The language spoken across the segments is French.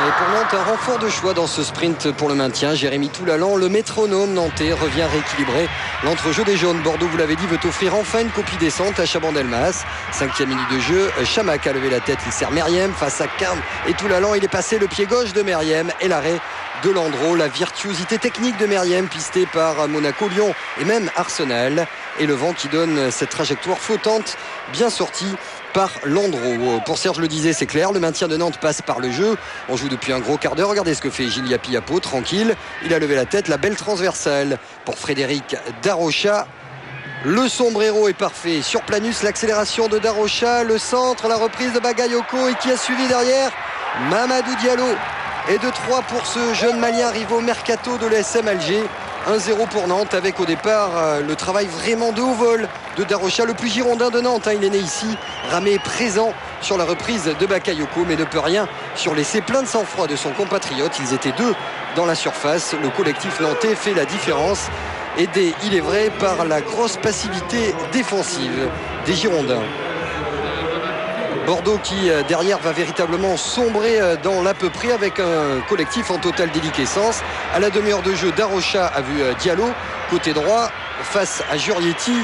Et pour Nantes, un renfort de choix dans ce sprint pour le maintien. Jérémy Toulalan, le métronome nantais, revient rééquilibrer l'entrejeu des jaunes. Bordeaux, vous l'avez dit, veut offrir enfin une copie décente à Chabandelmas. 5e minute de jeu, Chamac a levé la tête, il sert Meriem face à Carme et Toulalan. Il est passé le pied gauche de Meriem et l'arrêt de Landreau. La virtuosité technique de Meriem, pistée par Monaco, Lyon et même Arsenal. Et le vent qui donne cette trajectoire flottante, bien sortie par Landreau. Pour Serge le disait, c'est clair, le maintien de Nantes passe par le jeu. On joue depuis un gros quart d'heure. Regardez ce que fait Gilles Yapiapo, tranquille. Il a levé la tête, la belle transversale pour Frédéric Darocha. Le sombrero est parfait. Sur Planus, l'accélération de Darocha, le centre, la reprise de Bagayoko et qui a suivi derrière Mamadou Diallo. Et de 3 pour ce jeune Malien arrivé au mercato de l'ASM Alger. 1-0 pour Nantes avec au départ le travail vraiment de haut vol de Darocha, le plus girondin de Nantes. Il est né ici, Ramé est présent sur la reprise de Bakayoko mais ne peut rien sur l'essai plein de sang-froid de son compatriote. Ils étaient deux dans la surface. Le collectif nantais fait la différence, aidé, il est vrai, par la grosse passivité défensive des Girondins. Bordeaux qui derrière va véritablement sombrer dans l'à peu près avec un collectif en totale déliquescence. À la demi-heure de jeu, Darocha a vu Diallo côté droit face à Jurietti.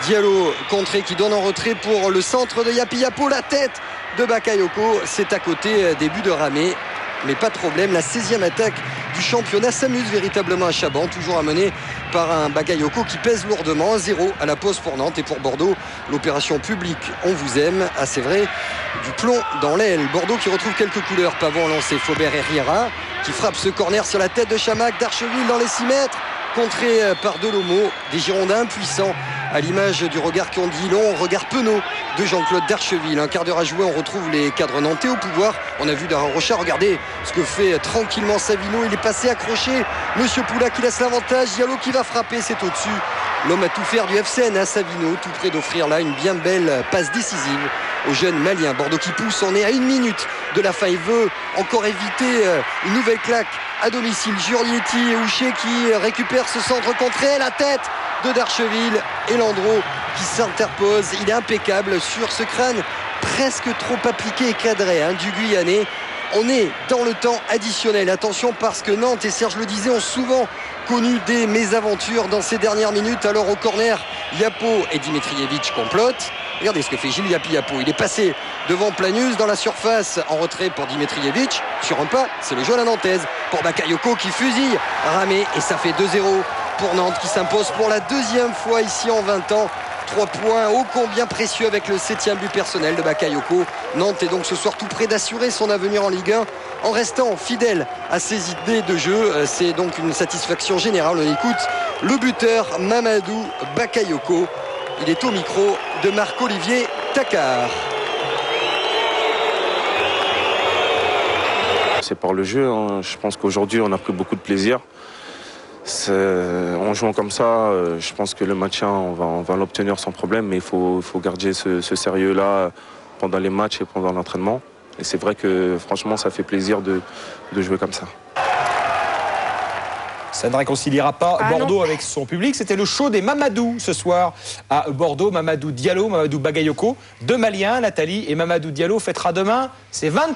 Diallo contré qui donne en retrait pour le centre de Yapiapo. La tête de Bakayoko, c'est à côté des buts de Ramé. Mais pas de problème, la 16e attaque du championnat s'amuse véritablement à Chaban, toujours amené par un Bagayoko qui pèse lourdement. 1-0 à la pause pour Nantes. Et pour Bordeaux, l'opération publique on vous aime, ah c'est vrai, du plomb dans l'aile. Bordeaux qui retrouve quelques couleurs. Pavon lancé, Faubert et Riera qui frappe ce corner sur la tête de Chamac. Darcheville dans les 6 mètres, contré par Delomo. Des Girondins impuissants à l'image du regard qui ont dit long, regard penaud de Jean-Claude Darcheville. Un quart d'heure à jouer, on retrouve les cadres nantais au pouvoir. On a vu Darocha, regardez ce que fait tranquillement Savino. Il est passé accroché, Monsieur Poula qui laisse l'avantage. Diallo qui va frapper, c'est au-dessus. L'homme à tout faire du FCN, Savino, tout près d'offrir là une bien belle passe décisive au jeune Malien. Bordeaux qui pousse, on est à 1 minute de la fin. Il veut encore éviter une nouvelle claque à domicile. Jurietti et Houcher qui récupèrent ce centre contré, la tête de Darcheville et Landreau qui s'interpose. Il est impeccable sur ce crâne presque trop appliqué et cadré du Guyanais. On est dans le temps additionnel. Attention parce que Nantes, et Serge le disait, ont souvent connu des mésaventures dans ces dernières minutes. Alors au corner, Yapo et Dimitrijevic complotent. Regardez ce que fait Gilles Yapiapo. Il est passé devant Planus dans la surface en retrait pour Dimitrijevic. Sur un pas, c'est le jeu à la nantaise pour Bakayoko qui fusille Ramé et ça fait 2-0 pour Nantes qui s'impose pour la 2e fois ici en 20 ans. 3 points ô combien précieux avec le 7e but personnel de Bakayoko. Nantes est donc ce soir tout près d'assurer son avenir en Ligue 1 en restant fidèle à ses idées de jeu. C'est donc une satisfaction générale. On écoute le buteur Mamadou Bakayoko. Il est au micro de Marc-Olivier Tacard. C'est par le jeu. Je pense qu'aujourd'hui, on a pris beaucoup de plaisir. En jouant comme ça, je pense que le maintien, on va l'obtenir sans problème. Mais il faut garder ce sérieux-là pendant les matchs et pendant l'entraînement. Et c'est vrai que franchement, ça fait plaisir de jouer comme ça. Ça ne réconciliera pas Bordeaux avec son public. C'était le show des Mamadou ce soir à Bordeaux. Mamadou Diallo, Mamadou Bagayoko, 2 Maliens, Nathalie, et Mamadou Diallo fêtera demain ses 23